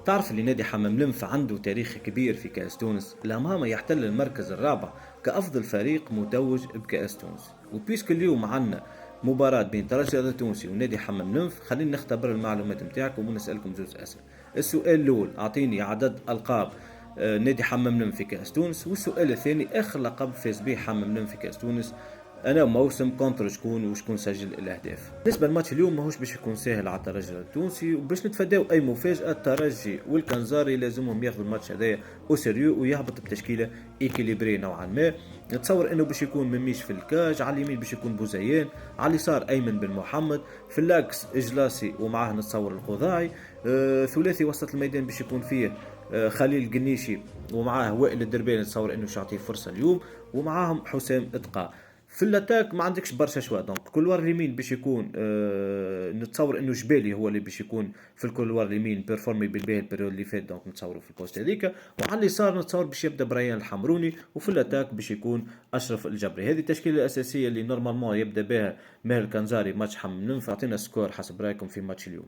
تعرف اللي نادي حمام لمف عنده تاريخ كبير في كأس تونس، الأمامة يحتل المركز الرابع كأفضل فريق متوج بكأس تونس. وبيسك اليوم عنا مباراة بين ترجي التونسي ونادي حمام لمف، خلينا نختبر المعلومات نتاعكم ونسألكم زوج أسئلة. السؤال الأول أعطيني عدد ألقاب نادي حمام لمف في كأس تونس، والسؤال الثاني آخر لقب فاز به حمام لمف في كأس تونس انا موسم كونتر شكون وشكون سجل الاهداف. بالنسبه للماتش اليوم ماهوش باش يكون سهل على الترجي التونسي، وباش نتفاداو اي مفاجاه الترجي والكنزاري لازمهم ياخذوا الماتش هذايا او سيريو ويهبط بتشكيله ايكيليبري نوعا ما. نتصور انه باش يكون مميش في الكاج، على اليمين باش يكون بوزيان، على اليسار ايمن بن محمد، في اللاكس اجلاسي ومعاه نتصور القضاعي. ثلاثي وسط الميدان باش يكون فيه خليل القنيشي ومعاه وائل الدرباني، نتصور انه يعطيه فرصه اليوم، ومعاهم حسام اتقى. في الاتاك ما عندكش برشا شوا، دونك الكولوار اليمين باش يكون نتصور انه جبالي هو اللي باش يكون في الكولوار اليمين بيرفورمي بالباهي البريود اللي فات، دونك نتصوروا في البوست هذيك. وعلى اليسار نتصور باش يبدا بريان الحمروني، وفي الاتاك باش يكون اشرف الجبري. هذه التشكيله الاساسيه اللي نورمالمون يبدا بها ماهر الكنزاري ماتش حمم. فاعطينا سكور حسب رايكم في ماتش اليوم.